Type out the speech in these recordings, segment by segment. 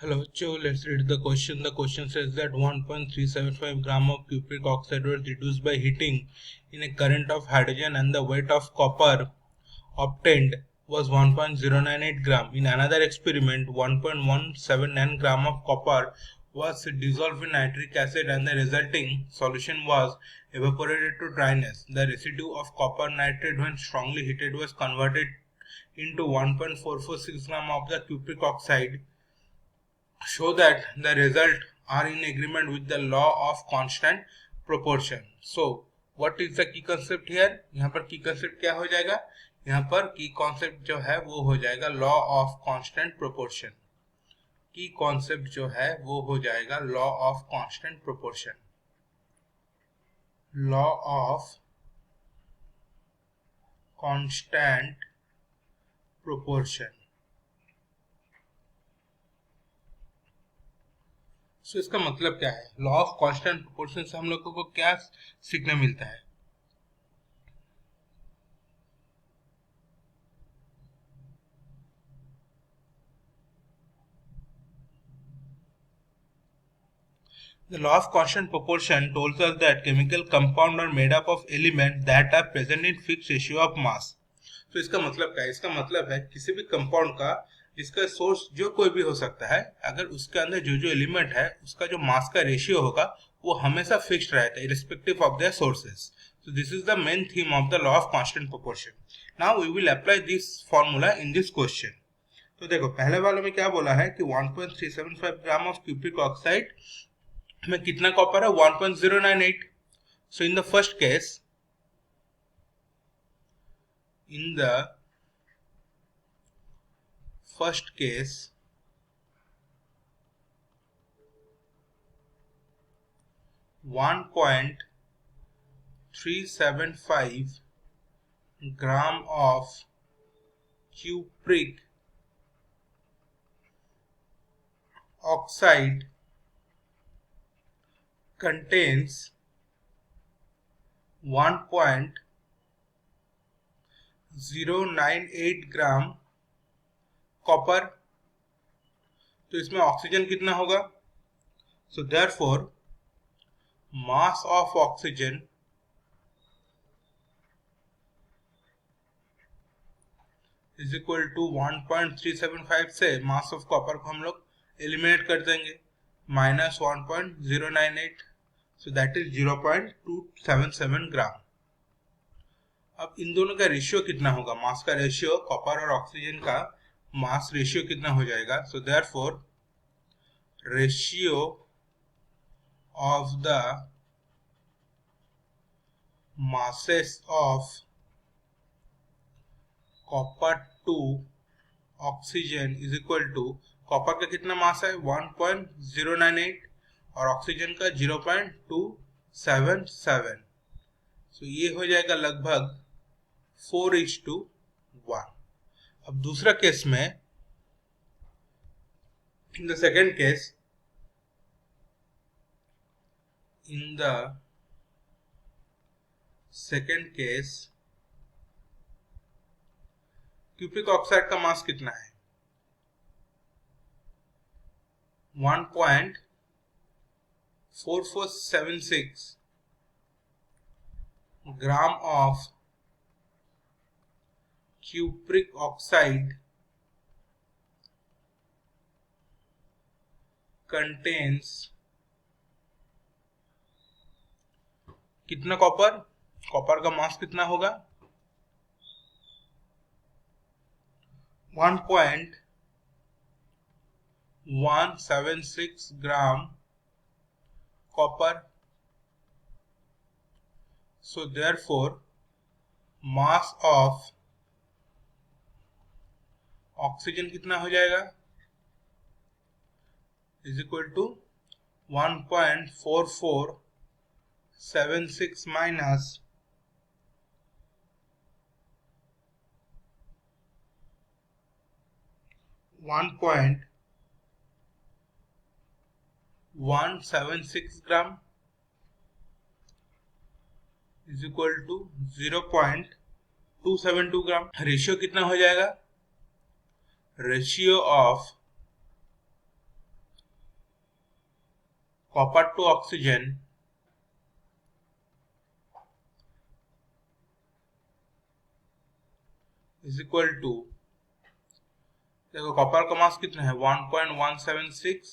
Hello, so let's read the question. The question says that 1.375 gram of cupric oxide was reduced by heating in a current of hydrogen and the weight of copper obtained was 1.098 gram. In another experiment, 1.179 gram of copper was dissolved in nitric acid and the resulting solution was evaporated to dryness. The residue of copper nitrate when strongly heated was converted into 1.446 gram of the cupric oxide. Show that the result are in agreement with the law of constant proportion. So what is the key concept here? यहाँ पर key concept क्या हो जाएगा? यहाँ पर key concept जो है वो हो जाएगा law of constant proportion. key concept जो है वो हो जाएगा law of constant proportion. law of constant proportion. सो इसका मतलब क्या है? लॉ ऑफ कांस्टेंट प्रोपोर्शन से हम लोगों को क्या सीखने मिलता है? The law of constant proportion tells us that chemical compounds are made up of elements that are present in fixed ratio of mass. तो इसका मतलब क्या है? इसका मतलब है किसी भी कंपाउंड का जिसका सोर्स जो कोई भी हो सकता है, अगर उसके अंदर जो जो एलिमेंट है उसका जो मास का रेशियो होगा वो हमेशा फिक्स्ड रहता है irrespective of their sources. So this is the main theme of the law of constant proportion. Now we will apply this formula in this question. तो देखो पहले वाले में क्या बोला है कि 1.375 ग्राम ऑफ क्यूप्रिक ऑक्साइड में कितना कॉपर है? 1.098. So in the first case, in the first case, 1.375 gram of cupric oxide contains 1.098 gram copper. तो इसमें ऑक्सीजन कितना होगा? So therefore mass of oxygen is equal to 1.375 से मास ऑफ कॉपर को हम लोग एलिमिनेट कर देंगे, माइनस 1.098. सो दैट इज 0.277 ग्राम. अब इन दोनों का रेशियो कितना होगा? मास का रेशियो, कॉपर और ऑक्सीजन का मास रेशियो कितना हो जाएगा? So therefore ratio of the masses of copper to oxygen is equal to, copper का कितना मास है? 1.098 और ऑक्सीजन का 0.277. सो ये हो जाएगा लगभग 4:1. अब दूसरा केस में, in the second case, cupric oxide का मास कितना है? 1.4476 gram of cupric oxide contains कितना कॉपर? कॉपर का मास कितना होगा? 1.176 gram copper. So therefore mass of oxygen कितना हो जाएगा? Is equal to 1.4476 minus 1.176 gram is equal to 0.272 gram. Ratio कितना हो जाएगा? Ratio of copper to oxygen is equal to, देखो कॉपर का मास कितना है 1.176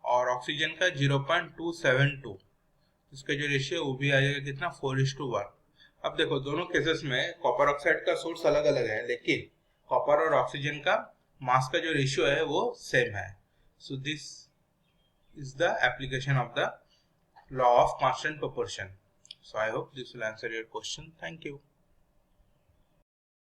और ऑक्सीजन का 0.272, इसका जो रेशियो वो भी आ जाएगा कितना 4:1। अब देखो दोनों केसेस में कॉपर ऑक्साइड का सोर्स अलग अलग है, लेकिन कॉपर और ऑक्सीजन का मास का जो रेशियो है वो सेम है। So this is the application of the law of constant proportion. So I hope this will answer your question. Thank you.